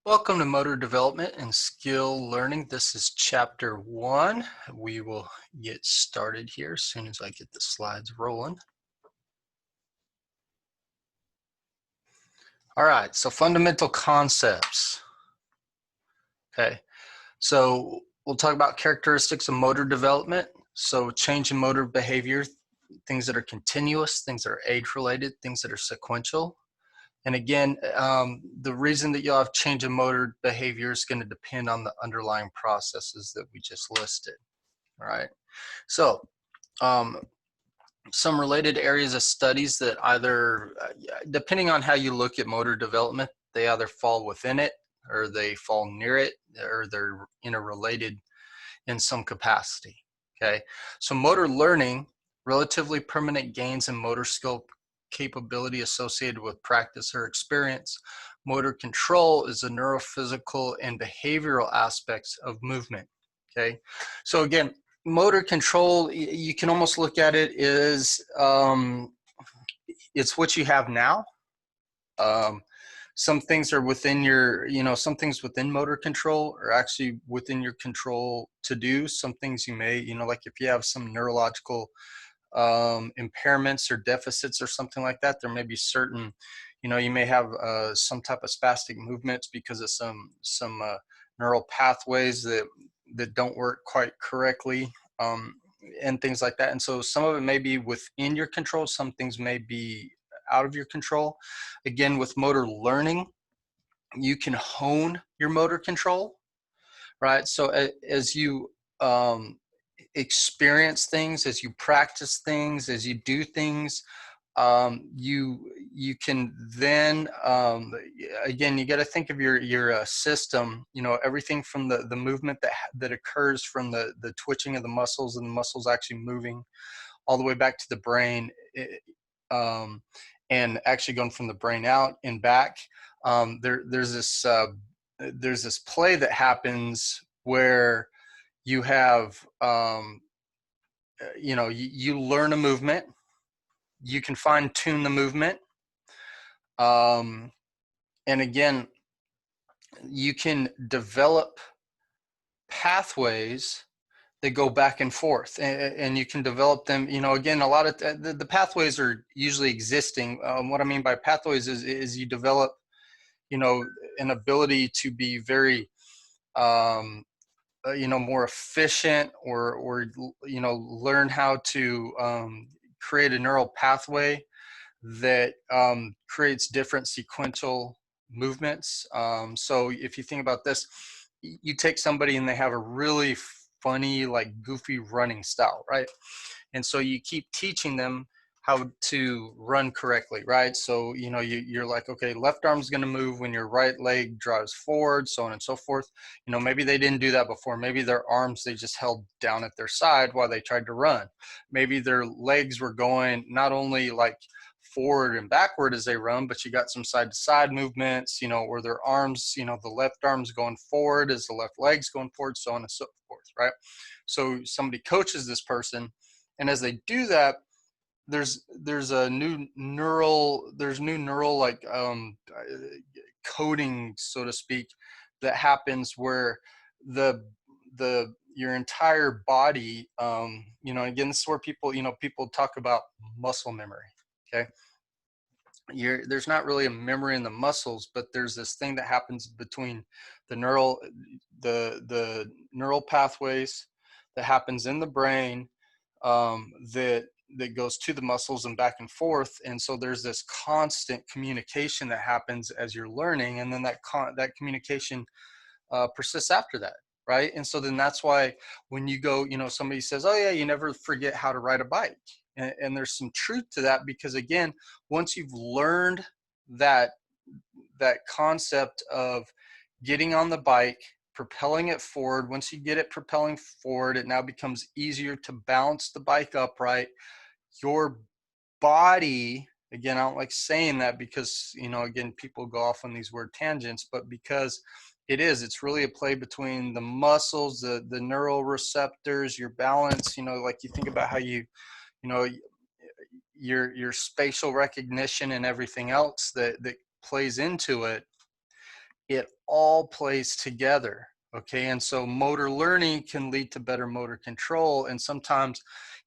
Welcome to Motor Development and Skill Learning. This is Chapter 1. We will get started here as soon as I get the slides rolling. All right, so fundamental concepts. Okay, so we'll talk about characteristics of motor development. So change in motor behavior, things that are continuous, things that are age-related, things that are sequential. And again, the reason that you'll have change in motor behavior is going to depend on the underlying processes that we just listed. All right. So some related areas of studies that either, depending on how you look at motor development, they either fall within it or they fall near it or they're interrelated in some capacity. Okay. So motor learning, relatively permanent gains in motor skill capability associated with practice or experience. Motor control is the neurophysical and behavioral aspects of movement. Okay. So again, motor control, you can almost look at it as it's what you have now. Some things are within your, some things within motor control are actually within your control to do. Some things you may, like if you have some neurological impairments or deficits or something like that, there may be certain, you may have some type of spastic movements because of some neural pathways that don't work quite correctly, and things like that. And so some of it may be within your control, some things may be out of your control. Again, with motor learning, you can hone your motor control, right? So as you experience things, as you practice things, as you do things, you can then again, you got to think of your system, everything from the movement that occurs from the twitching of the muscles and the muscles actually moving all the way back to the brain, and actually going from the brain out and back. There's this play that happens where you have you learn a movement, you can fine tune the movement, and again, you can develop pathways that go back and forth, and you can develop them. Again, a lot of the pathways are usually existing. What I mean by pathways is you develop, an ability to be very more efficient, or learn how to create a neural pathway that creates different sequential movements. So if you think about this, you take somebody and they have a really funny, like goofy running style, right? And so you keep teaching them how to run correctly, right? So, you're like, okay, left arm's going to move when your right leg drives forward, so on and so forth. Maybe they didn't do that before. Maybe their arms, they just held down at their side while they tried to run. Maybe their legs were going not only like forward and backward as they run, but you got some side to side movements, or their arms, the left arm's going forward as the left leg's going forward, so on and so forth, right? So somebody coaches this person, and as they do that, there's new neural like coding, so to speak, that happens where the your entire body, again, this is where people talk about muscle memory. Okay, there's not really a memory in the muscles, but there's this thing that happens between the neural pathways that happens in the brain, that goes to the muscles and back and forth. And so there's this constant communication that happens as you're learning, and then that communication persists after that, right? And so then that's why when you go, somebody says, oh yeah, you never forget how to ride a bike. And there's some truth to that, because again, once you've learned that concept of getting on the bike, propelling it forward, once you get it propelling forward, it now becomes easier to balance the bike upright. Your body, again, I don't like saying that because, again, people go off on these word tangents, but because it's really a play between the muscles, the neural receptors, your balance, like you think about how your spatial recognition and everything else that plays into it. it all plays together. Okay. And so motor learning can lead to better motor control. And sometimes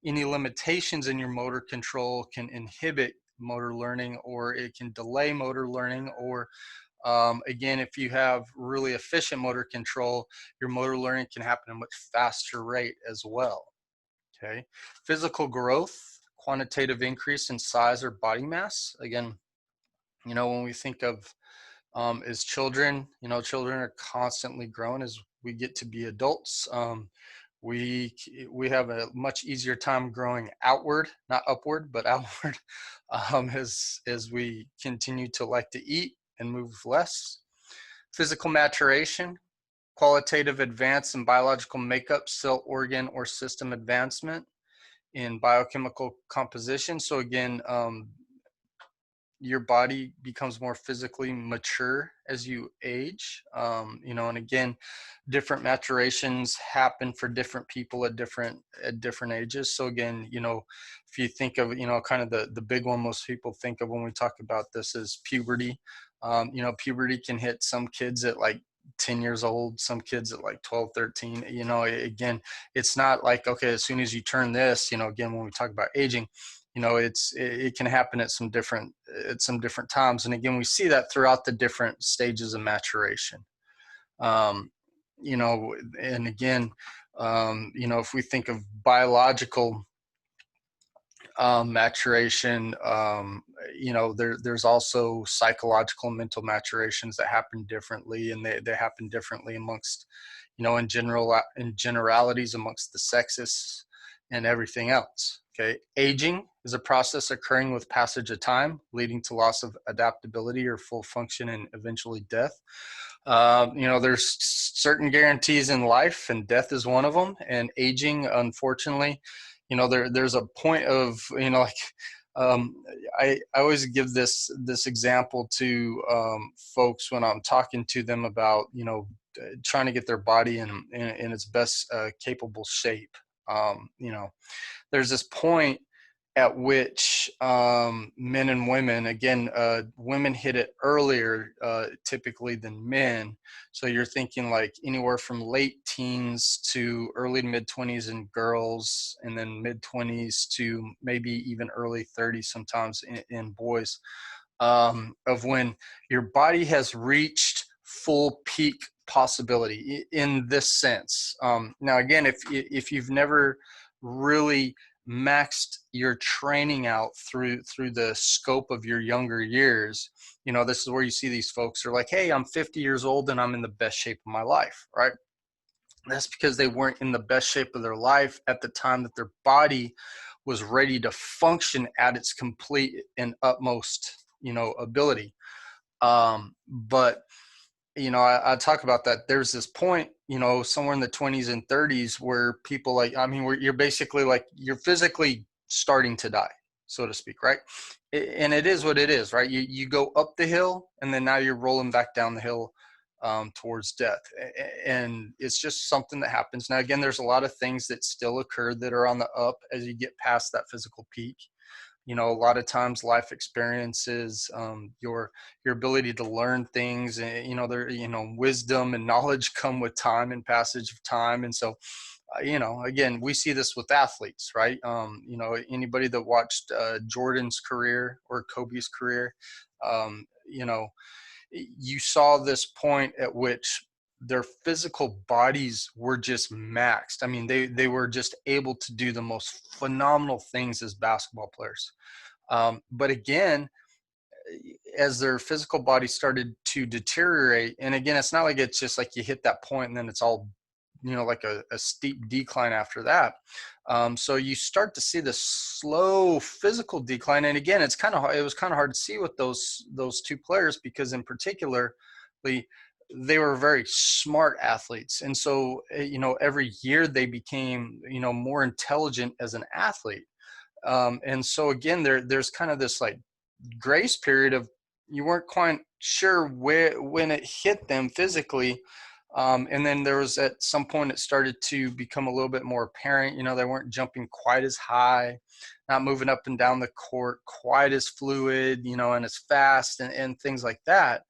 any limitations in your motor control can inhibit motor learning, or it can delay motor learning, or again, if you have really efficient motor control, your motor learning can happen at a much faster rate as well. Okay. Physical growth, quantitative increase in size or body mass. Again, when we think of as children, children are constantly growing as we get to be adults. We we have a much easier time growing outward, not upward, but outward, as we continue to like to eat and move less. Physical maturation, qualitative advance in biological makeup, cell organ or system advancement in biochemical composition. So again, your body becomes more physically mature as you age. And again, different maturations happen for different people at different ages. So again, if you think of, kind of the big one most people think of when we talk about this is puberty. Puberty can hit some kids at like 10 years old, some kids at like 12, 13. Again, it's not like, okay, as soon as you turn this, again, when we talk about aging, it can happen at some different times. And again, we see that throughout the different stages of maturation. um, and again, if we think of biological maturation, there's also psychological and mental maturations that happen differently, and they happen differently amongst, in generalities amongst the sexes and everything else. Okay. Aging is a process occurring with passage of time, leading to loss of adaptability or full function and eventually death. There's certain guarantees in life, and death is one of them. And aging, unfortunately, there's a point of, like, um, I always give this example to folks when I'm talking to them about, trying to get their body in its best capable shape. There's this point at which men and women, again, women hit it earlier typically than men. So you're thinking like anywhere from late teens to early to mid 20s in girls, and then mid 20s to maybe even early 30s sometimes in boys, of when your body has reached full peak possibility in this sense. Now, again, if you've never really maxed your training out through the scope of your younger years, this is where you see these folks are like, hey, I'm 50 years old and I'm in the best shape of my life, right? That's because they weren't in the best shape of their life at the time that their body was ready to function at its complete and utmost, ability. But I talk about that. There's this point, somewhere in the 20s and 30s where people where you're basically like, you're physically starting to die, so to speak, right? And it is what it is, right? You go up the hill, and then now you're rolling back down the hill towards death. And it's just something that happens. Now, again, there's a lot of things that still occur that are on the up as you get past that physical peak. A lot of times life experiences, your ability to learn things, and wisdom and knowledge come with time and passage of time. And so again, we see this with athletes, right? Anybody that watched Jordan's career or Kobe's career, um, you know you saw this point at which their physical bodies were just maxed. I mean, they were just able to do the most phenomenal things as basketball players. But again, as their physical body started to deteriorate, and again, it's not like it's just like you hit that point and then it's all, like a steep decline after that. So you start to see this slow physical decline. And again, it was kind of hard to see with those two players, because in particular, they were very smart athletes. And so, every year they became, more intelligent as an athlete. And so again, there's kind of this like grace period of, you weren't quite sure when it hit them physically. And then there was, at some point, it started to become a little bit more apparent. They weren't jumping quite as high, not moving up and down the court quite as fluid, and as fast, and things like that.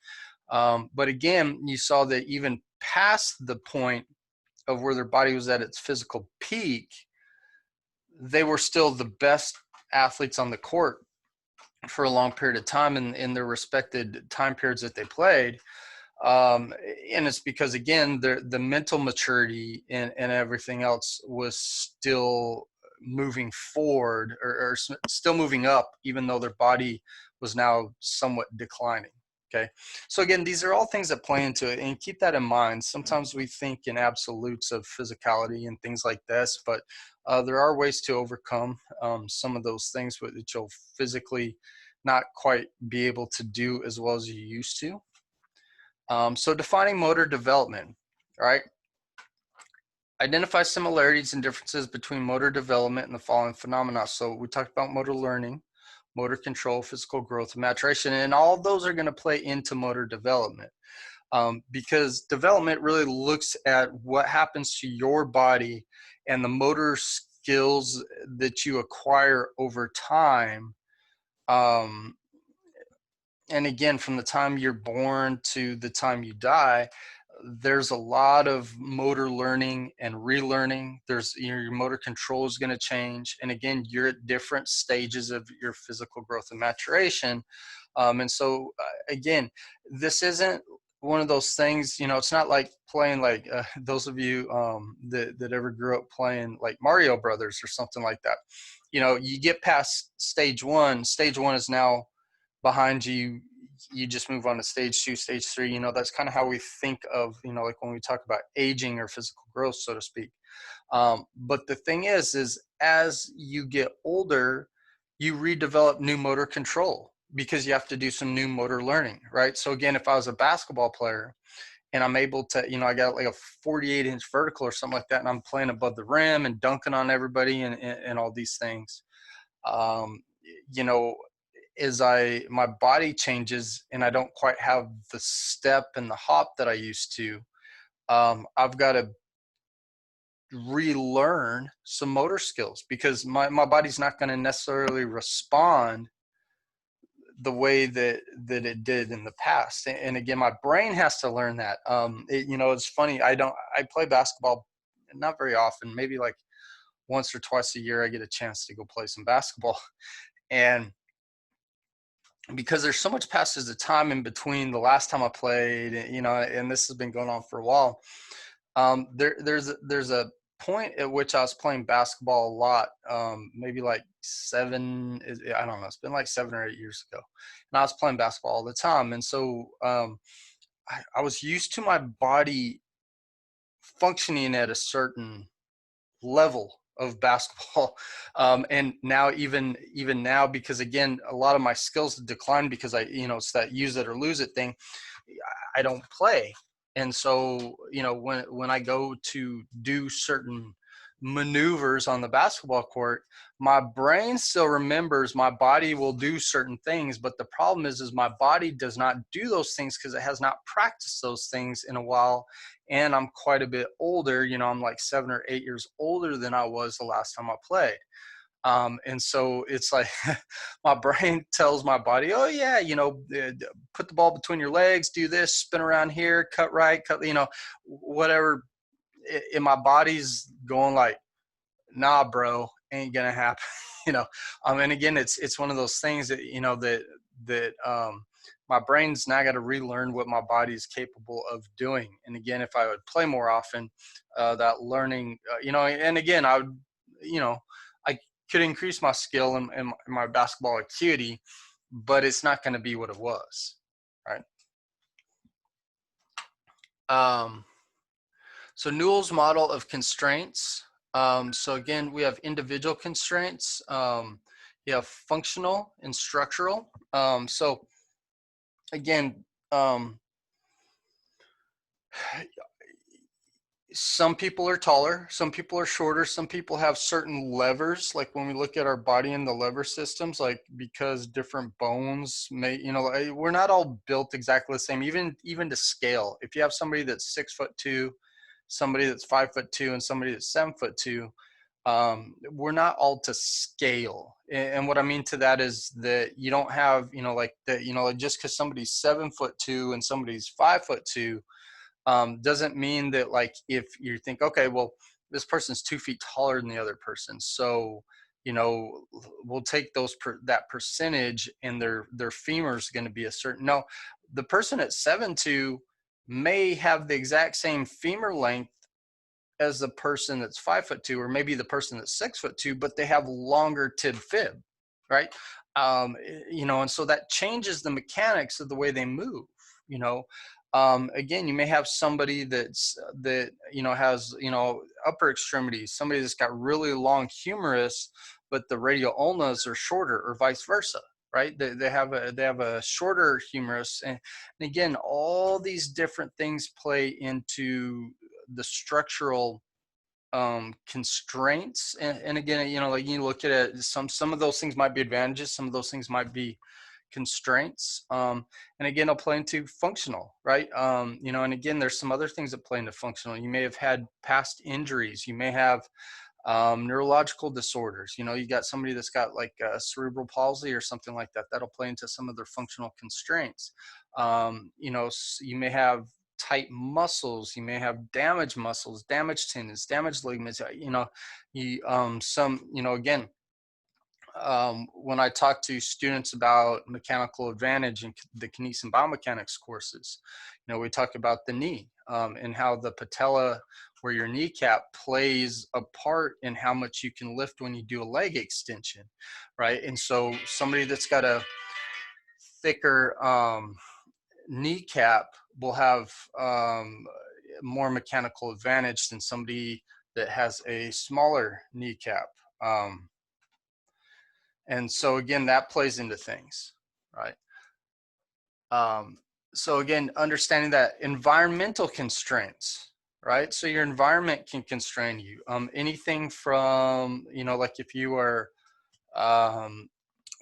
But again, you saw that even past the point of where their body was at its physical peak, they were still the best athletes on the court for a long period of time in their respected time periods that they played. And it's because, again, the mental maturity and everything else was still moving forward, or still moving up, even though their body was now somewhat declining. Okay. So again, these are all things that play into it, and keep that in mind. Sometimes we think in absolutes of physicality and things like this, but there are ways to overcome some of those things that you'll physically not quite be able to do as well as you used to. So defining motor development, right? Identify similarities and differences between motor development and the following phenomena. So we talked about motor learning, motor control, physical growth, and maturation, and all of those are going to play into motor development, because development really looks at what happens to your body and the motor skills that you acquire over time. And again, from the time you're born to the time you die, there's a lot of motor learning and relearning. There's your motor control is going to change, and again, you're at different stages of your physical growth and maturation. And so again, this isn't one of those things, it's not like playing like those of you that ever grew up playing like Mario Brothers or something like that. You get past stage one. Stage one is now behind you. You just move on to stage two, stage three. That's kind of how we think of, like when we talk about aging or physical growth, so to speak. But the thing is as you get older, you redevelop new motor control because you have to do some new motor learning, right? So again, if I was a basketball player and I'm able to, I got like a 48-inch vertical or something like that, and I'm playing above the rim and dunking on everybody and all these things, um, you know, as my body changes and I don't quite have the step and the hop that I used to, I've got to relearn some motor skills because my body's not going to necessarily respond the way that it did in the past. And again, my brain has to learn that. It's funny. I play basketball not very often, maybe like once or twice a year I get a chance to go play some basketball. And because there's so much passes of time in between the last time I played, and this has been going on for a while. There's a point at which I was playing basketball a lot, maybe like I don't know, it's been like 7 or 8 years ago, and I was playing basketball all the time, and so I was used to my body functioning at a certain level of basketball. And now even now, because again, a lot of my skills decline because it's that use it or lose it thing. I don't play. And so, when I go to do certain maneuvers on the basketball court, my brain still remembers my body will do certain things. But the problem is my body does not do those things because it has not practiced those things in a while. And I'm quite a bit older, I'm like 7 or 8 years older than I was the last time I played. And so it's like my brain tells my body, oh yeah, put the ball between your legs, do this, spin around here, cut right, whatever. And my body's going like, nah, bro, ain't gonna happen. And again, it's one of those things that, my brain's now got to relearn what my body is capable of doing. And again, if I would play more often, that learning, and again, I would, I could increase my skill and my basketball acuity, but it's not going to be what it was, right? So Newell's model of constraints. So again, we have individual constraints. You have functional and structural. So again, some people are taller, some people are shorter, some people have certain levers. Like when we look at our body and the lever systems, like because different bones may, we're not all built exactly the same, even to scale. If you have somebody that's 6'2", somebody that's 5'2", and somebody that's 7'2", we're not all to scale. And what I mean to that is that you don't have, like that, like just because somebody's 7'2" and somebody's 5'2", doesn't mean that, like, if you think, okay, well, this person's 2 feet taller than the other person, so you know we'll take that percentage, and their femur is going to be a certain. No, the person at 7'2" may have the exact same femur length as the person that's 5'2", or maybe the person that's 6'2", but they have longer tib fib, right? And so that changes the mechanics of the way they move. You know, again, you may have somebody that has upper extremities, somebody that's got really long humerus, but the radial ulnas are shorter, or vice versa. Right? They have a shorter humerus, and again, all these different things play into the structural constraints. And again, like you look at it, some of those things might be advantages, some of those things might be constraints. And again, I'll play into functional, right? And again, there's some other things that play into functional. You may have had past injuries, you may have neurological disorders. You got somebody that's got like cerebral palsy or something like that, that'll play into some of their functional constraints. You may have tight muscles, you may have damaged muscles, damaged tendons, damaged ligaments. Again, when I talk to students about mechanical advantage in the kinesics and biomechanics courses, we talk about the knee, and how the patella, where your kneecap, plays a part in how much you can lift when you do a leg extension, right? And so somebody that's got a thicker kneecap will have more mechanical advantage than somebody that has a smaller kneecap. And so again, that plays into things, right? So again, understanding that environmental constraints, right? So your environment can constrain you. Anything from, like if you are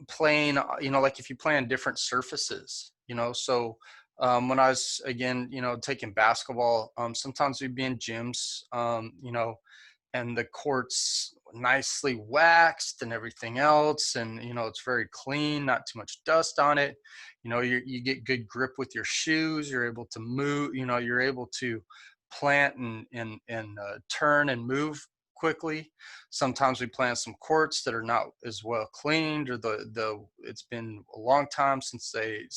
playing, like if you play on different surfaces, so when I was, again, taking basketball, sometimes we'd be in gyms, and the court's nicely waxed and everything else, and it's very clean, not too much dust on it. You get good grip with your shoes, you're able to move, you're able to plant and turn and move quickly. Sometimes we plant some courts that are not as well cleaned, or it's been a long time since they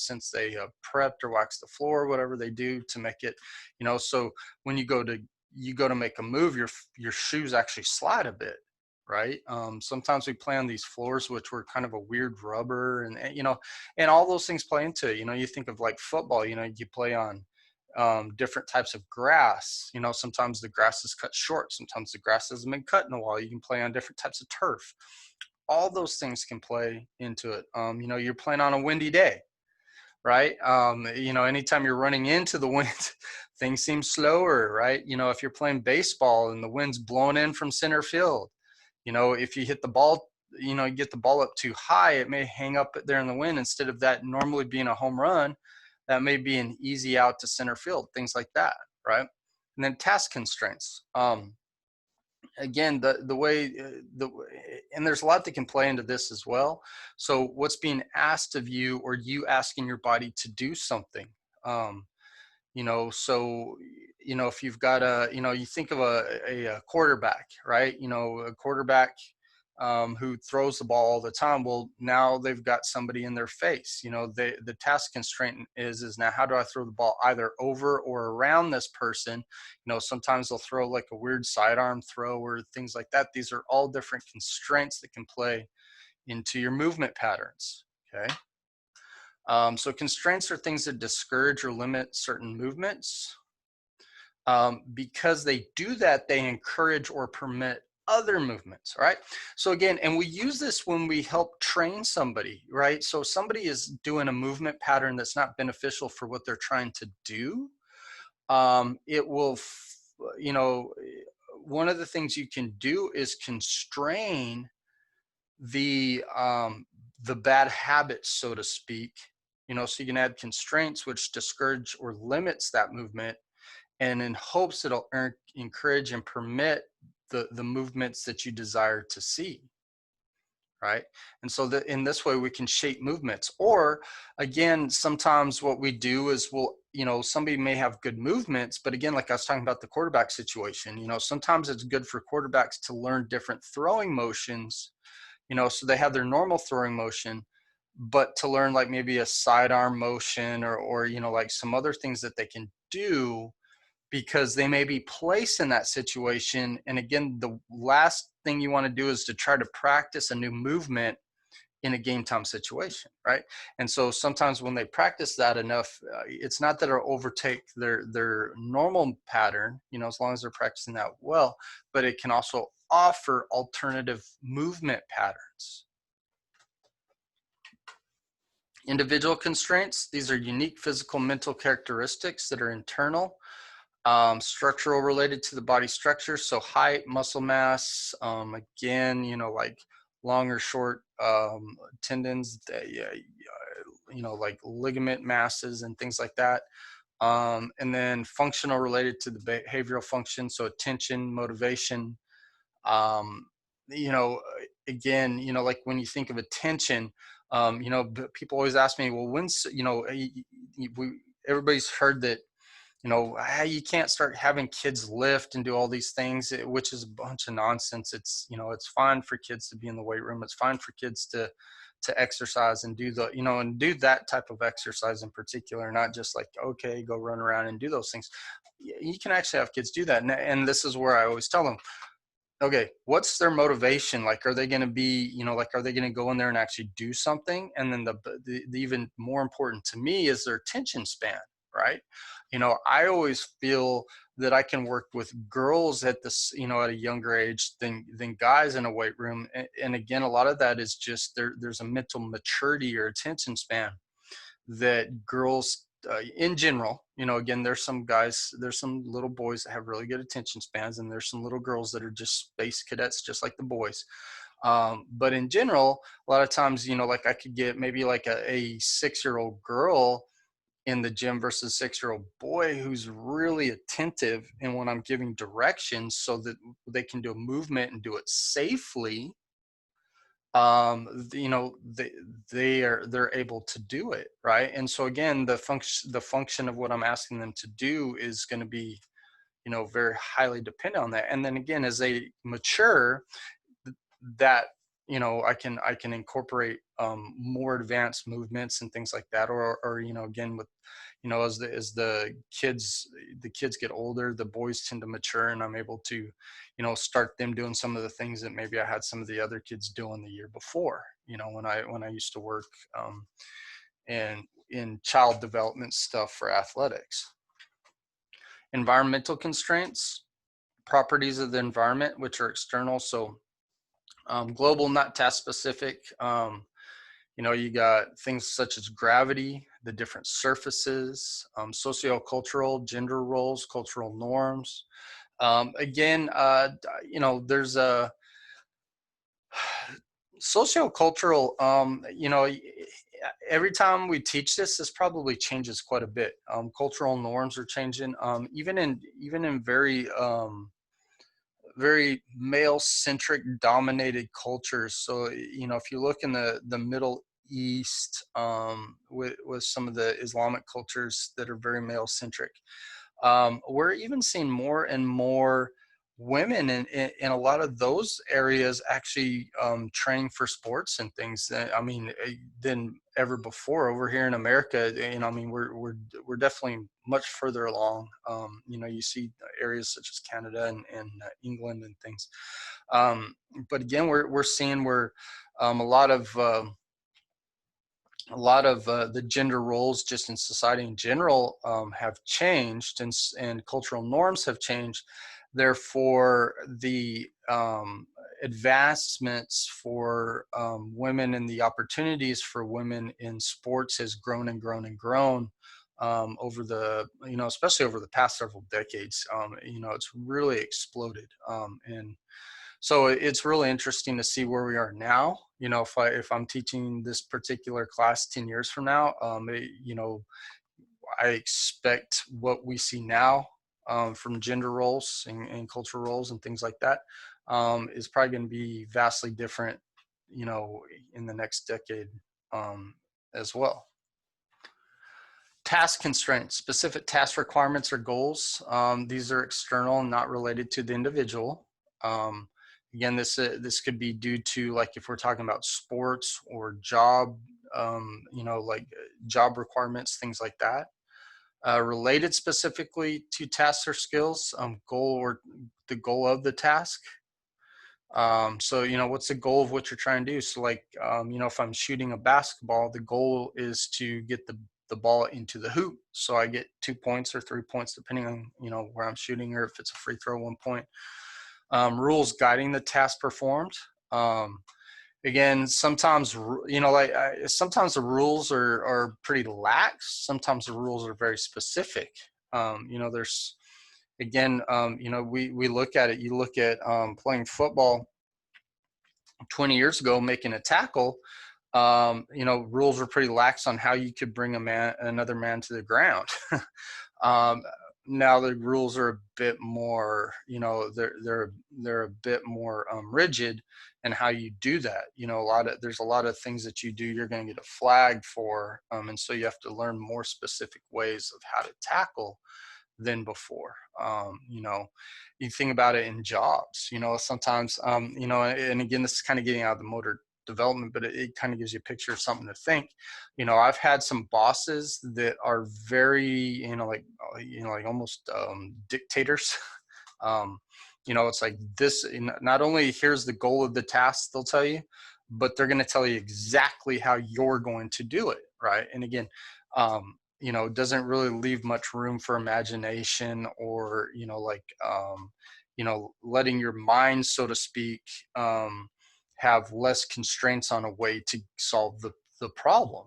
prepped or waxed the floor, whatever they do to make it, so when you go to make a move, your shoes actually slide a bit, right? Sometimes we play on these floors which were kind of a weird rubber, and all those things play into it. You think of like football, you play on different types of grass. Sometimes the grass is cut short, sometimes the grass hasn't been cut in a while. You can play on different types of turf. All those things can play into it. You're playing on a windy day, right? Anytime you're running into the wind, things seem slower, right? If you're playing baseball and the wind's blowing in from center field, if you hit the ball, you get the ball up too high, it may hang up there in the wind. Instead of that normally being a home run, that may be an easy out to center field, things like that, right? And then task constraints. Again, the way and there's a lot that can play into this as well. So what's being asked of you, or you asking your body to do something. So if you've got you think of a quarterback, right? A quarterback who throws the ball all the time. Well, now they've got somebody in their face. The task constraint is now, how do I throw the ball either over or around this person? Sometimes they'll throw like a weird sidearm throw or things like that. These are all different constraints that can play into your movement patterns. Okay. So constraints are things that discourage or limit certain movements. Because they do that, they encourage or permit other movements, right? So again, and we use this when we help train somebody, right? So somebody is doing a movement pattern that's not beneficial for what they're trying to do. It will, one of the things you can do is constrain the bad habits, so to speak. So you can add constraints which discourage or limits that movement, and in hopes it'll encourage and permit the movements that you desire to see, right? And so that in this way we can shape movements. Or again, sometimes what we do is we'll, somebody may have good movements, but again, like I was talking about the quarterback situation, sometimes it's good for quarterbacks to learn different throwing motions, so they have their normal throwing motion, but to learn like maybe a sidearm motion, or like some other things that they can do, because they may be placed in that situation. And again, the last thing you want to do is to try to practice a new movement in a game time situation, right? And so sometimes when they practice that enough, it's not that it'll overtake their normal pattern, as long as they're practicing that well, but it can also offer alternative movement patterns. Individual constraints, these are unique physical mental characteristics that are internal, structural related to the body structure. So height, muscle mass, again, like long or short tendons, like ligament masses and things like that. And then functional related to the behavioral function. So attention, motivation, um, you know, again, like when you think of attention, people always ask me, well, when's, everybody's heard that, you can't start having kids lift and do all these things, which is a bunch of nonsense. It's, it's fine for kids to be in the weight room. It's fine for kids to exercise and do and do that type of exercise in particular, not just like, okay, go run around and do those things. You can actually have kids do that. And this is where I always tell them, okay, what's their motivation? Like, are they going to be, like, are they going to go in there and actually do something? And then the even more important to me is their attention span, right? I always feel that I can work with girls at this, at a younger age than guys in a weight room. And again, a lot of that is just there's a mental maturity or attention span that girls in general, again, there's some guys, there's some little boys that have really good attention spans, and there's some little girls that are just space cadets, just like the boys. But in general, a lot of times, like I could get maybe like a 6-year-old girl in the gym versus 6-year-old boy who's really attentive and when I'm giving directions so that they can do a movement and do it safely. They're able to do it, right? And so again, the function of what I'm asking them to do is going to be, very highly dependent on that. And then again, as they mature, that, I can incorporate more advanced movements and things like that, or again, with, as the kids get older, the boys tend to mature, and I'm able to, start them doing some of the things that maybe I had some of the other kids doing the year before, when I used to work and in child development stuff for athletics. Environmental constraints, properties of the environment which are external. So global, not task specific. You got things such as gravity, the different surfaces, sociocultural, gender roles, cultural norms. Again, there's a sociocultural, every time we teach this probably changes quite a bit. Cultural norms are changing, even in very male-centric dominated cultures. So, if you look in the Middle East, with some of the Islamic cultures that are very male-centric, we're even seeing more and more women in a lot of those areas actually training for sports and things. I mean, than ever before. Over here in America, I mean, we're definitely much further along. You see areas such as Canada and England and things. But again, we're seeing where a lot of the gender roles just in society in general have changed, and cultural norms have changed. Therefore, the advancements for women and the opportunities for women in sports has grown and grown and grown over especially over the past several decades. It's really exploded. And so it's really interesting to see where we are now. If I'm teaching this particular class 10 years from now, I expect what we see now from gender roles and cultural roles and things like that, is probably going to be vastly different, you know, in the next decade as well. Task constraints, specific task requirements or goals. These are external and not related to the individual. Again, this could be due to, like, if we're talking about sports or job, you know, like job requirements, things like that. Related specifically to tasks or skills, goal or the goal of the task. So, you know, what's the goal of what you're trying to do? So, like, you know, if I'm shooting a basketball, the goal is to get the ball into the hoop. So I get 2 points or 3 points, depending on, you know, where I'm shooting, or if it's a free throw, 1 point. Rules guiding the task performed. Again, sometimes, you know, like sometimes the rules are pretty lax. Sometimes the rules are very specific. You know, there's, again, you know, we look at it. You look at playing football 20 years ago, making a tackle. You know, rules were pretty lax on how you could bring another man to the ground. um, Now the rules are a bit more, you know, they're a bit more rigid in how you do that. You know, there's a lot of things that you do you're going to get a flag for, and so you have to learn more specific ways of how to tackle than before. You know, you think about it in jobs, you know, sometimes, you know, and again, this is kind of getting out of the motor development, but it kind of gives you a picture of something to think. You know, I've had some bosses that are very, you know, like almost dictators. um, you know, it's like this, not only here's the goal of the task, they'll tell you, but they're going to tell you exactly how you're going to do it. Right. And again, you know, doesn't really leave much room for imagination, or, you know, like, you know, letting your mind, so to speak, have less constraints on a way to solve the problem.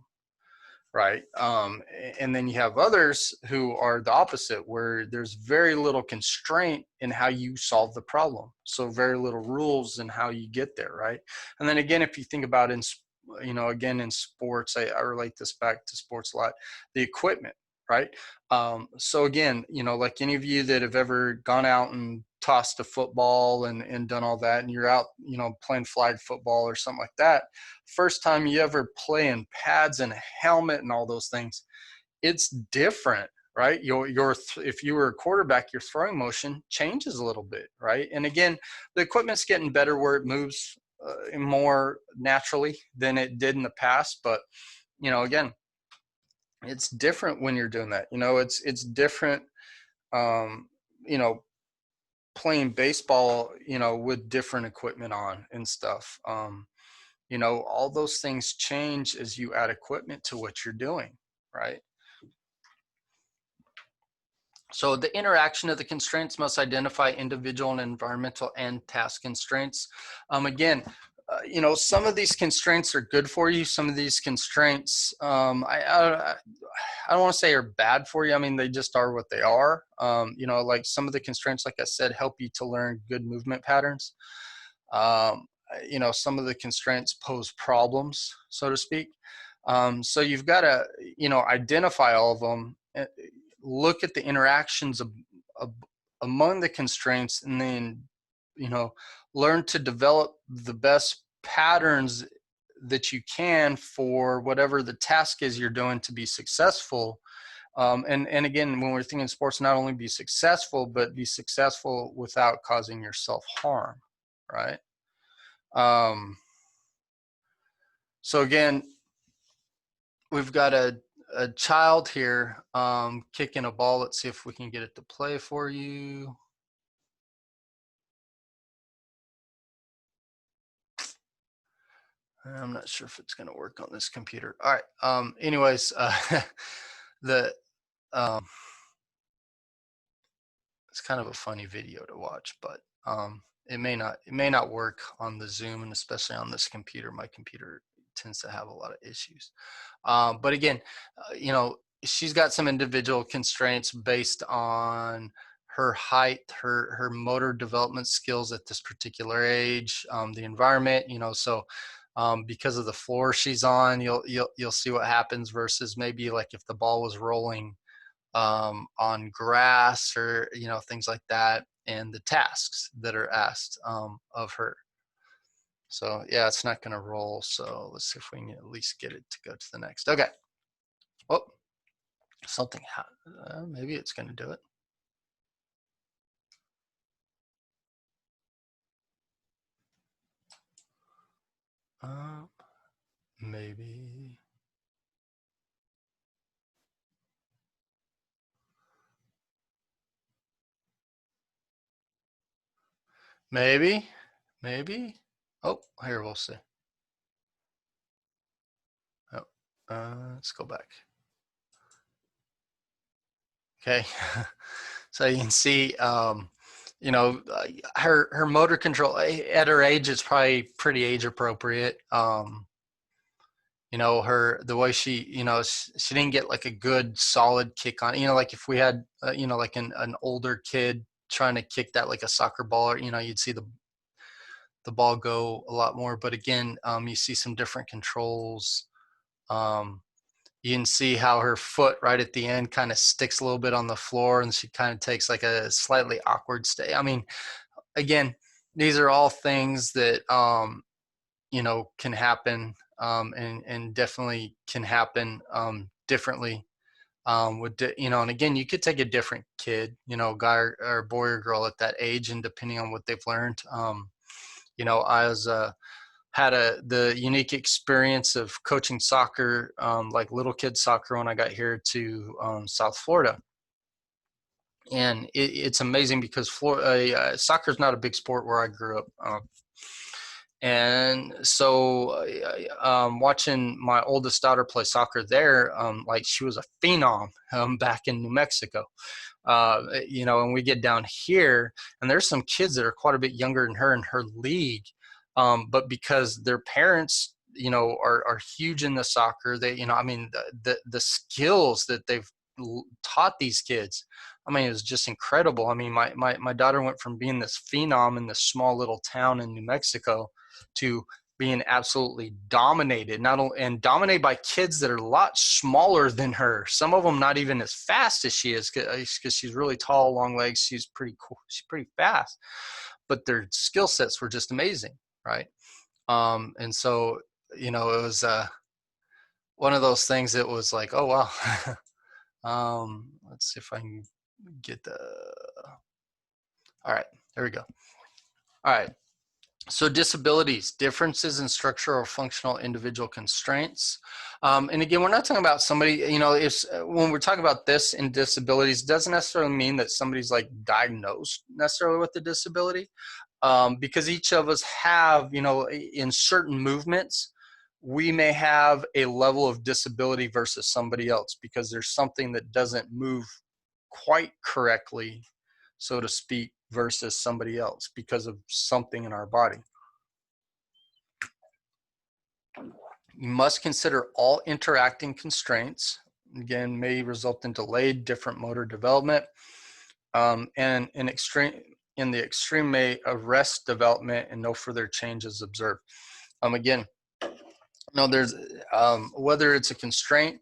Right. And then you have others who are the opposite, where there's very little constraint in how you solve the problem. So very little rules in how you get there. Right. And then again, if you think about you know, again, in sports, I relate this back to sports a lot, the equipment. Right. So again, you know, like any of you that have ever gone out and tossed a football and done all that, and you're out, you know, playing flag football or something like that, first time you ever play in pads and a helmet and all those things, it's different, right? If you were a quarterback, your throwing motion changes a little bit, right? And again, the equipment's getting better where it moves more naturally than it did in the past. But, you know, again, it's different when you're doing that. You know, it's different. You know, playing baseball, you know, with different equipment on and stuff. You know, all those things change as you add equipment to what you're doing, right? So the interaction of the constraints must identify individual and environmental and task constraints. Again, you know, some of these constraints are good for you. Some of these constraints, I don't want to say are bad for you. I mean, they just are what they are. You know, like some of the constraints, like I said, help you to learn good movement patterns. You know, some of the constraints pose problems, so to speak. So you've got to, you know, identify all of them, look at the interactions of, among the constraints, and then, you know, learn to develop the best patterns that you can for whatever the task is you're doing to be successful. And again, when we're thinking sports, not only be successful, but be successful without causing yourself harm, right? So again, we've got a child here kicking a ball. Let's see if we can get it to play for you. I'm not sure if it's going to work on this computer. All right. Anyways, the it's kind of a funny video to watch, but it may not work on the Zoom, and especially on this computer. My computer tends to have a lot of issues. But again, you know, she's got some individual constraints based on her height, her motor development skills at this particular age, the environment, you know. So because of the floor she's on, you'll see what happens versus maybe like if the ball was rolling on grass or, things like that, and the tasks that are asked of her. So yeah, it's not going to roll. So let's see if we can at least get it to go to the next. Okay. Oh, something, maybe it's going to do it. Maybe. Maybe. Oh, here, we'll see. Oh, let's go back. Okay. So you can see, her motor control at her age is probably pretty age appropriate. The way she didn't get like a good solid kick on, like if we had, like an older kid trying to kick that like a soccer ball, or, you'd see the ball go a lot more. But again, you see some different controls. You can see how her foot right at the end kind of sticks a little bit on the floor, and she kind of takes like a slightly awkward stay. I mean, again, these are all things that can happen, and definitely can happen differently. And again, you could take a different kid, guy or boy or girl at that age, and depending on what they've learned. I was had the unique experience of coaching soccer, like little kid soccer, when I got here to South Florida. And it's amazing because soccer is not a big sport where I grew up. And so watching my oldest daughter play soccer there, like she was a phenom back in New Mexico. And we get down here, and there's some kids that are quite a bit younger than her in her league. But because their parents, are huge in the soccer, the skills that they've taught these kids, I mean, it was just incredible. I mean, my daughter went from being this phenom in this small little town in New Mexico to being absolutely dominated, not only and dominated by kids that are a lot smaller than her. Some of them not even as fast as she is, because she's really tall, long legs. She's pretty cool. She's pretty fast, but their skill sets were just amazing, right? And so it was one of those things that was like, oh wow. Let's see if I can get the. All right, there we go. All right. So disabilities, differences in structural or functional individual constraints. And again, we're not talking about somebody, if when we're talking about this in disabilities, it doesn't necessarily mean that somebody's like diagnosed necessarily with a disability, because each of us have, in certain movements, we may have a level of disability versus somebody else because there's something that doesn't move quite correctly, so to speak, versus somebody else because of something in our body. You must consider all interacting constraints, again, may result in delayed different motor development, and in the extreme may arrest development and no further changes observed. Again, there's whether it's a constraint,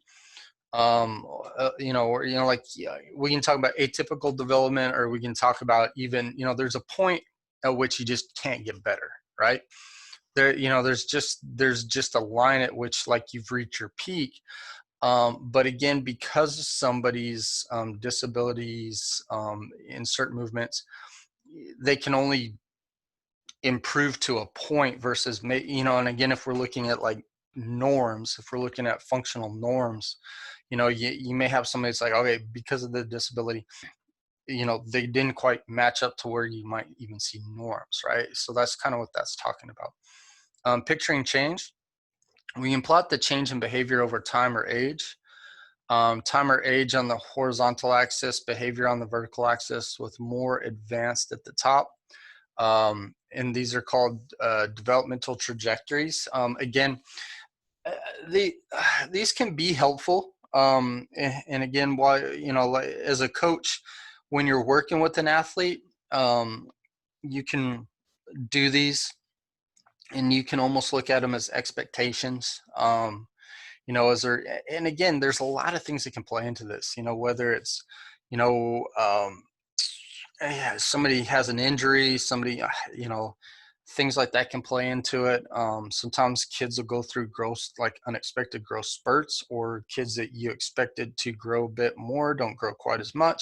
like we can talk about atypical development, or we can talk about even, there's a point at which you just can't get better, right? There's just a line at which like you've reached your peak. But again, because of somebody's disabilities in certain movements, they can only improve to a point versus, and again, if we're looking at like norms, if we're looking at functional norms, you may have somebody that's like, okay, because of the disability, they didn't quite match up to where you might even see norms, right? So that's kind of what that's talking about. Picturing change, we can plot the change in behavior over time or age. Time or age on the horizontal axis, behavior on the vertical axis, with more advanced at the top. And these are called developmental trajectories. Again, these can be helpful. And again, why, as a coach, when you're working with an athlete, you can do these, and you can almost look at them as expectations. You know, is there, and again, there's a lot of things that can play into this, you know, whether it's, you know, yeah, somebody has an injury, somebody, you know, things like that can play into it. Sometimes kids will go through growth, like unexpected growth spurts, or kids that you expected to grow a bit more don't grow quite as much,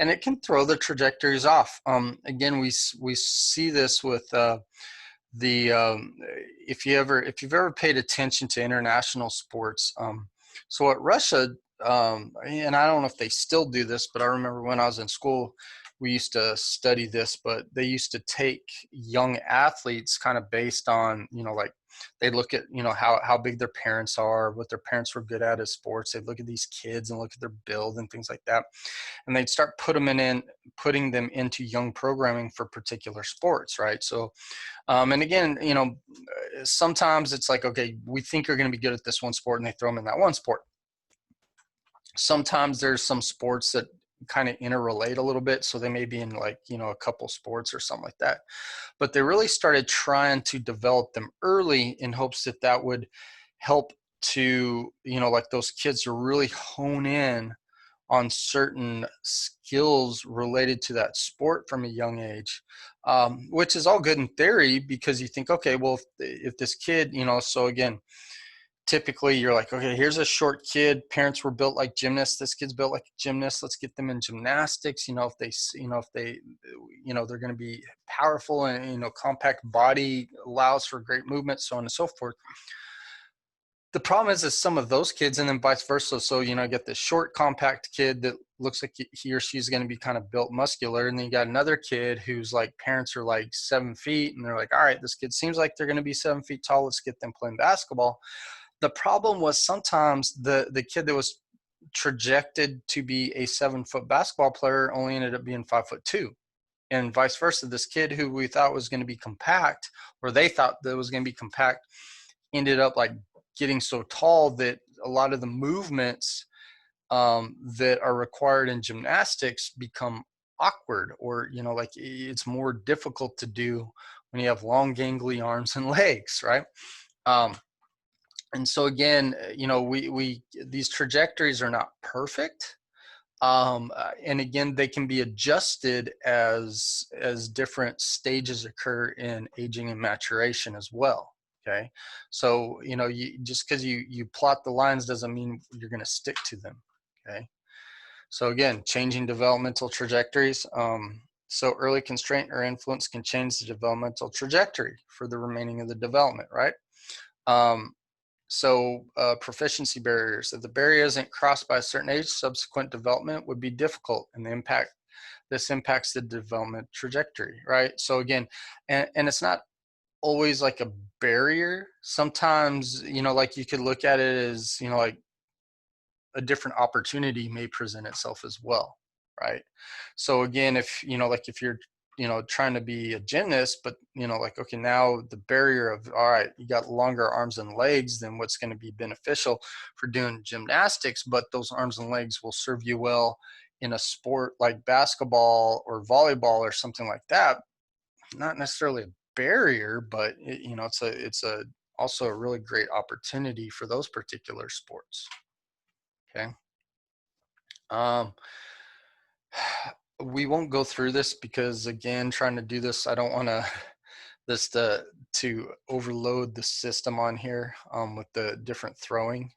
and it can throw the trajectories off. Again, we see this with the if you've ever paid attention to international sports. So at Russia, and I don't know if they still do this, but I remember when I was in school, we used to study this. But they used to take young athletes kind of based on, you know, like they look at, you know, how big their parents are, what their parents were good at as sports. They'd look at these kids and look at their build and things like that, and they'd start putting them into young programming for particular sports, right? So and again, you know, sometimes it's like, okay, we think you're going to be good at this one sport, and they throw them in that one sport. Sometimes there's some sports that kind of interrelate a little bit, so they may be in, like, you know, a couple sports or something like that. But they really started trying to develop them early in hopes that that would help to, you know, like those kids to really hone in on certain skills related to that sport from a young age, which is all good in theory, because you think, okay, well, if this kid, you know, so again, typically you're like, okay, here's a short kid, parents were built like gymnasts, this kid's built like a gymnast, let's get them in gymnastics. You know, if they, you know, if they, you know, they're going to be powerful, and, you know, compact body allows for great movement, so on and so forth. The problem is some of those kids, and then vice versa. So, you know, you get this short, compact kid that looks like he or she's going to be kind of built muscular. And then you got another kid whose like parents are like 7 feet, and they're like, all right, this kid seems like they're going to be 7 feet tall. Let's get them playing basketball. The problem was sometimes the kid that was trajected to be a 7-foot basketball player only ended up being 5'2", and vice versa. This kid who we thought was going to be compact, or they thought that was going to be compact, ended up like getting so tall that a lot of the movements that are required in gymnastics become awkward, or, you know, like it's more difficult to do when you have long gangly arms and legs, right? And so again, you know, we these trajectories are not perfect, and again, they can be adjusted as different stages occur in aging and maturation as well. Okay, so, you know, you just because you plot the lines doesn't mean you're going to stick to them. Okay, so again, changing developmental trajectories. So early constraint or influence can change the developmental trajectory for the remaining of the development, right? Um, proficiency barriers. If the barrier isn't crossed by a certain age, subsequent development would be difficult, and this impacts the development trajectory, right? So again, and it's not always like a barrier. Sometimes, you know, like you could look at it as, you know, like a different opportunity may present itself as well, right? So again, if, you know, like if you're, you know, trying to be a gymnast, but, you know, like, okay, now the barrier of, all right, you got longer arms and legs than what's going to be beneficial for doing gymnastics, but those arms and legs will serve you well in a sport like basketball or volleyball or something like that. Not necessarily a barrier, but it, you know, it's a also a really great opportunity for those particular sports. Okay. Um, we won't go through this because, again, trying to do this, I don't want to this to overload the system on here, with the different throwing.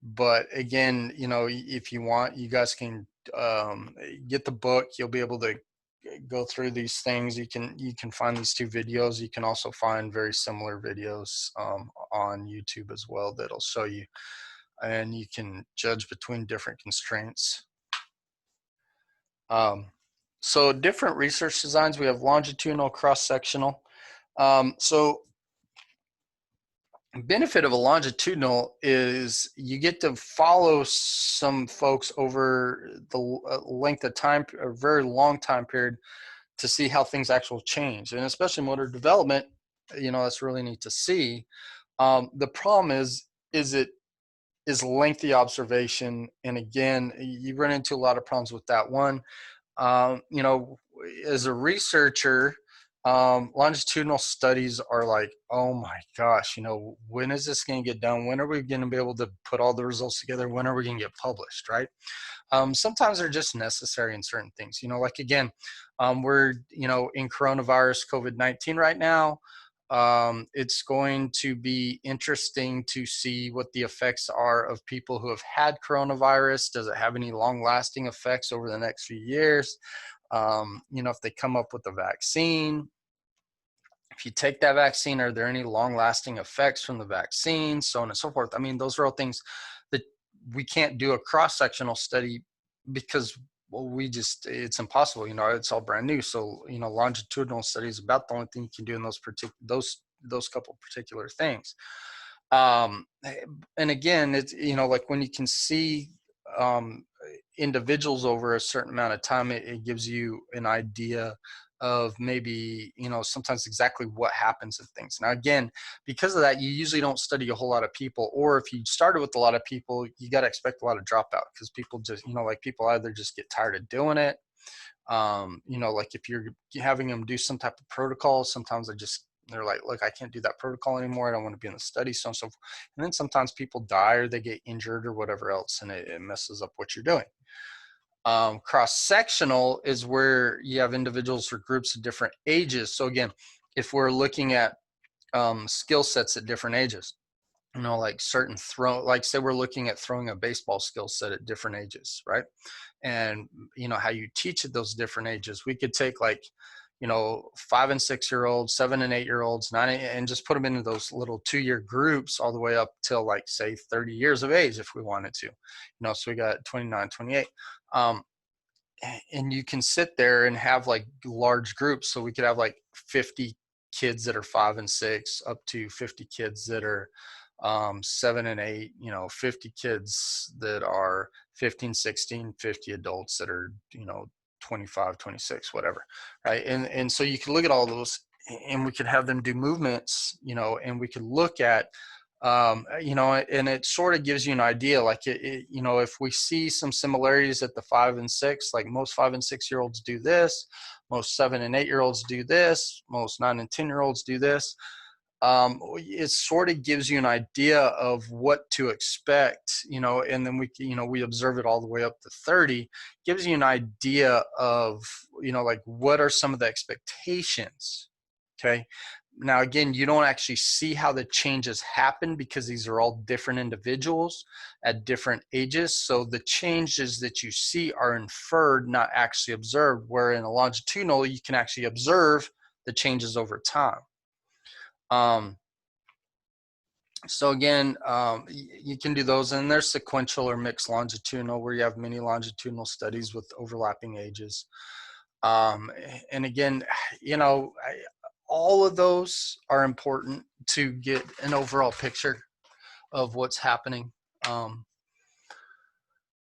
But again, you know, if you want, you guys can get the book. You'll be able to go through these things. You can find these two videos. You can also find very similar videos on YouTube as well that'll show you, and you can judge between different constraints. So different research designs, we have longitudinal, cross-sectional. So benefit of a longitudinal is you get to follow some folks over the length of time, a very long time period, to see how things actually change. And especially motor development, you know, that's really neat to see. The problem is it is lengthy observation. And again, you run into a lot of problems with that one. You know, as a researcher, Longitudinal studies are like, oh my gosh, when is this going to get done? When are we going to be able to put all the results together? When are we going to get published, right? Sometimes they're just necessary in certain things. Like again, we're in coronavirus COVID-19 right now. It's going to be interesting to see what the effects are of people who have had coronavirus. Does it have any long-lasting effects over the next few years? If they come up with a vaccine, if you take that vaccine, are there any long-lasting effects from the vaccine, so on and so forth. I mean, those are all things that we can't do a cross-sectional study because, well, it's impossible. It's all brand new. So longitudinal study is about the only thing you can do in those couple particular things. And again, it's like when you can see individuals over a certain amount of time, it gives you an idea of maybe sometimes exactly what happens in things. Now again, because of that, you usually don't study a whole lot of people, or if you started with a lot of people, you got to expect a lot of dropout because people just like people either just get tired of doing it. Like if you're having them do some type of protocol, sometimes they're like, look, I can't do that protocol anymore. I don't want to be in the study, so on and so forth. And then sometimes people die or they get injured or whatever else, and it messes up what you're doing. Cross-sectional is where you have individuals or groups of different ages. So again, if we're looking at skill sets at different ages, like certain like say we're looking at throwing a baseball skill set at different ages, right? And how you teach at those different ages. We could take like 5 and 6 year olds, 7 and 8 year olds, 9, and just put them into those little 2-year groups all the way up till like say 30 years of age if we wanted to. So we got 29, 28. And you can sit there and have like large groups. So we could have like 50 kids that are 5 and 6 up to 50 kids that are 7 and 8, 50 kids that are 15, 16, 50 adults that are 25, 26, whatever, right? And so you can look at all those, and we could have them do movements, and we could look at and it sort of gives you an idea, like if we see some similarities at the 5 and 6, like most 5 and 6 year olds do this, most 7 and 8 year olds do this, most 9 and 10 year olds do this. It sort of gives you an idea of what to expect, and then we observe it all the way up to 30, gives you an idea of, like what are some of the expectations. Okay. Now, again, you don't actually see how the changes happen because these are all different individuals at different ages. So the changes that you see are inferred, not actually observed, where in a longitudinal, you can actually observe the changes over time. So again, you can do those, and there's sequential or mixed longitudinal, where you have many longitudinal studies with overlapping ages. And again, all of those are important to get an overall picture of what's happening.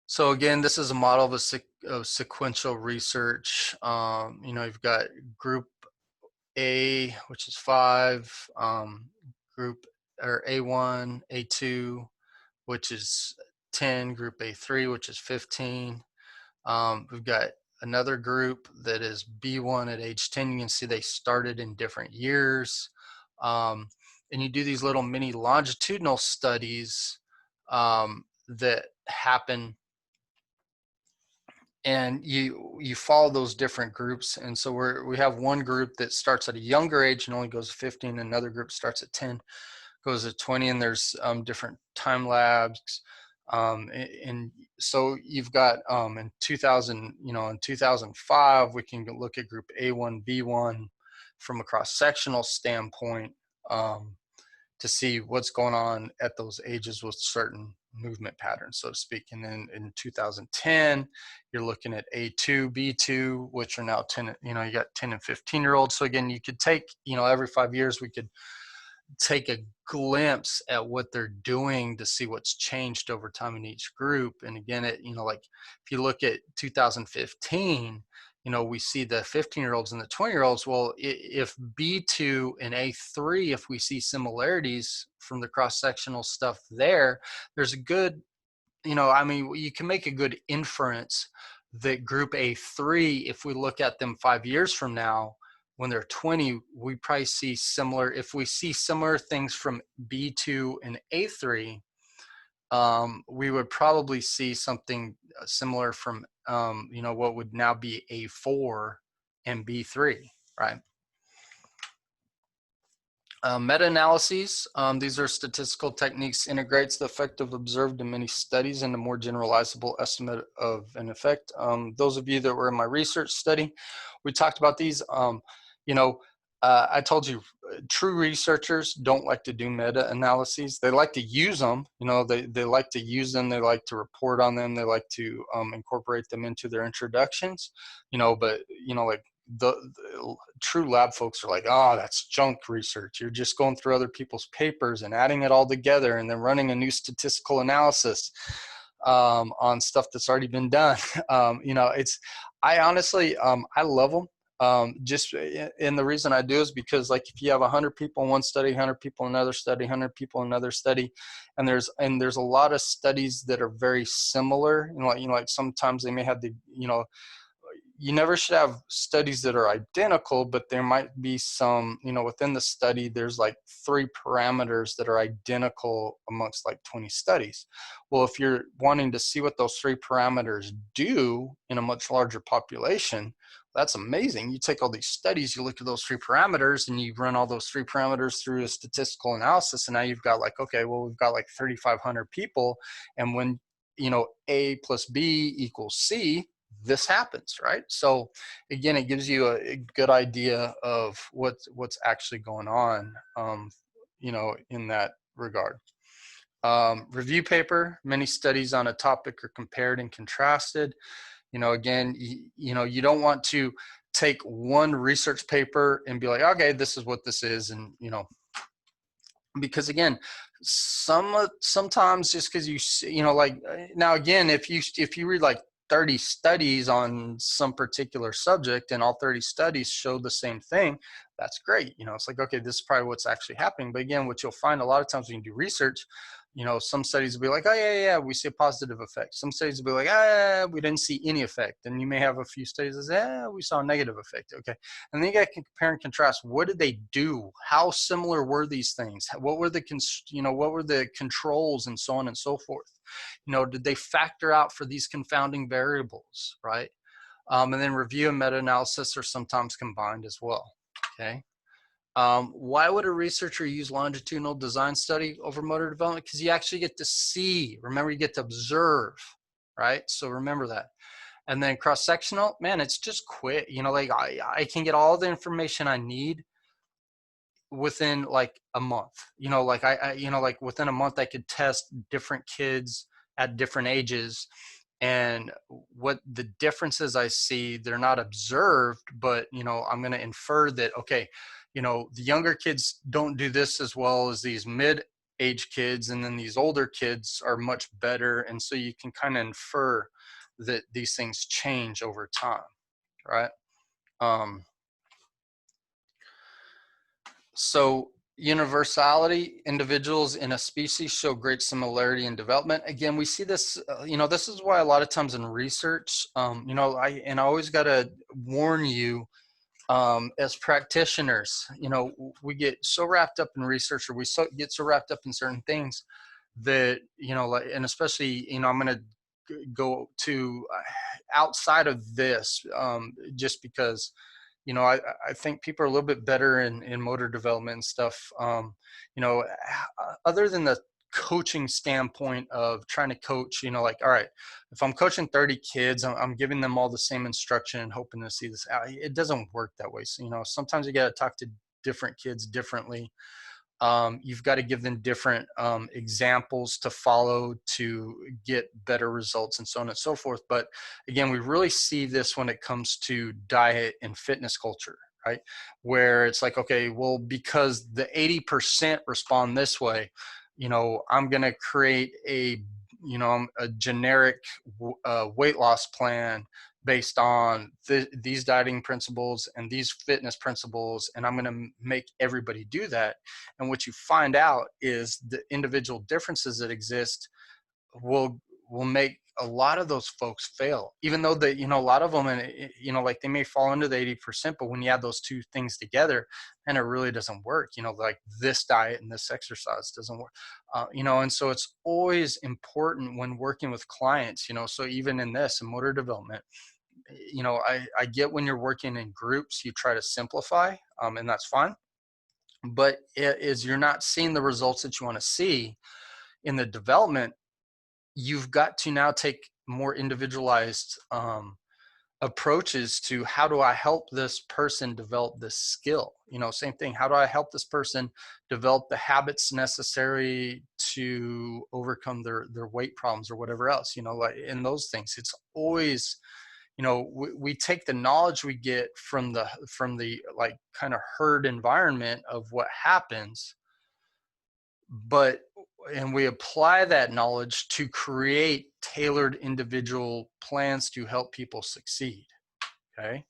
So again, this is a model of sequential research. You've got group A, which is 5, group or A1, A2, which is 10, group A3, which is 15. We've got another group that is B1 at age 10. You can see they started in different years. And you do these little mini longitudinal studies that happen, and you follow those different groups. And so we have one group that starts at a younger age and only goes to 15. Another group starts at 10, goes to 20, and there's different time labs. And so you've got in 2000, in 2005, we can look at group A1, B1 from a cross-sectional standpoint to see what's going on at those ages with certain movement patterns, so to speak. And then in 2010, you're looking at A2, B2, which are now 10, you got 10 and 15 year olds. So again, you could take, every 5 years, we could take a glimpse at what they're doing to see what's changed over time in each group. And again, like if you look at 2015, we see the 15-year-olds and the 20-year-olds. Well, if B2 and A3, if we see similarities from the cross-sectional stuff there's a good, you can make a good inference that group A3, if we look at them 5 years from now, when they're 20, we probably see similar, if we see similar things from B2 and A3, we would probably see something similar from, what would now be A4 and B3, right? Meta-analyses, these are statistical techniques, integrates the effect of observed in many studies into more generalizable estimate of an effect. Those of you that were in my research study, we talked about these. I told you, true researchers don't like to do meta-analyses. They like to use them, they like to use them, they like to report on them, they like to incorporate them into their introductions, but like the true lab folks are like, oh, that's junk research. You're just going through other people's papers and adding it all together and then running a new statistical analysis on stuff that's already been done. I honestly, I love them. And the reason I do is because, like, if you have 100 people in one study, 100 people in another study, 100 people in another study, and there's a lot of studies that are very similar, like sometimes they may have you never should have studies that are identical, but there might be some, within the study, there's like 3 parameters that are identical amongst like 20 studies. Well, if you're wanting to see what those 3 parameters do in a much larger population, that's amazing. You take all these studies, you look at those 3 parameters, and you run all those 3 parameters through a statistical analysis, and now you've got like, okay, well, we've got like 3,500 people, and when, A plus B equals C, this happens, right? So again, it gives you a good idea of what's actually going on, in that regard. Review paper, many studies on a topic are compared and contrasted. Again, you don't want to take one research paper and be like, okay, this is what this is. And, because again, sometimes just because now again, if you read like 30 studies on some particular subject and all 30 studies show the same thing, that's great. It's like, okay, this is probably what's actually happening. But again, what you'll find a lot of times when you do research, some studies will be like, oh yeah, we see a positive effect. Some studies will be like, we didn't see any effect. And you may have a few studies that say, we saw a negative effect. Okay. And then you got to compare and contrast. What did they do? How similar were these things? What were the controls and so on and so forth? Did they factor out for these confounding variables, right? And then review and meta-analysis are sometimes combined as well, okay? Why would a researcher use longitudinal design study over motor development? Because you actually get to see, remember, you get to observe, right? So remember that. And then cross-sectional, man, it's just quick. I can get all the information I need within like a month. Like within a month I could test different kids at different ages, and what the differences I see, they're not observed, but I'm going to infer that, okay, the younger kids don't do this as well as these mid-age kids, and then these older kids are much better, and so you can kind of infer that these things change over time, right? So universality, individuals in a species show great similarity in development. Again, we see this, this is why a lot of times in research, I always got to warn you, as practitioners, we get so wrapped up in research, or get so wrapped up in certain things that, and especially, I'm going to go to outside of this, just because I think people are a little bit better in motor development and stuff. Other than the coaching standpoint of trying to coach, like, all right, if I'm coaching 30 kids, I'm giving them all the same instruction and hoping to see this out. It doesn't work that way. So, sometimes you got to talk to different kids differently. You've got to give them different examples to follow to get better results, and so on and so forth. But again, we really see this when it comes to diet and fitness culture, right? Where it's like, okay, well, because the 80% respond this way, I'm going to create a generic weight loss plan based on these dieting principles and these fitness principles, and I'm going to make everybody do that. And what you find out is the individual differences that exist will will make a lot of those folks fail, even though they, a lot of them, and like they may fall into the 80%, but when you add those two things together, and it really doesn't work, like this diet and this exercise doesn't work, and so it's always important when working with clients, so even in this, in motor development, I get when you're working in groups, you try to simplify, and that's fine, but it is, you're not seeing the results that you want to see in the development. You've got to now take more individualized approaches to, how do I help this person develop this skill? Same thing. How do I help this person develop the habits necessary to overcome their weight problems or whatever else? Like in those things, it's always, we take the knowledge we get from the like kind of herd environment of what happens, and we apply that knowledge to create tailored individual plans to help people succeed. Okay.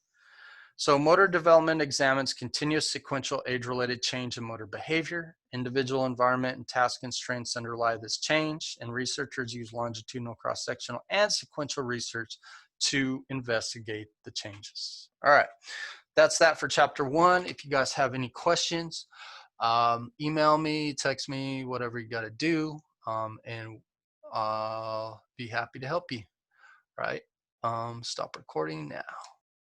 So motor development examines continuous sequential age-related change in motor behavior. Individual environment and task constraints underlie this change, and researchers use longitudinal, cross-sectional, and sequential research to investigate the changes. All right, that's that for chapter 1. If you guys have any questions, email me, text me, whatever you got to do, and I'll be happy to help you. Right? Stop recording now.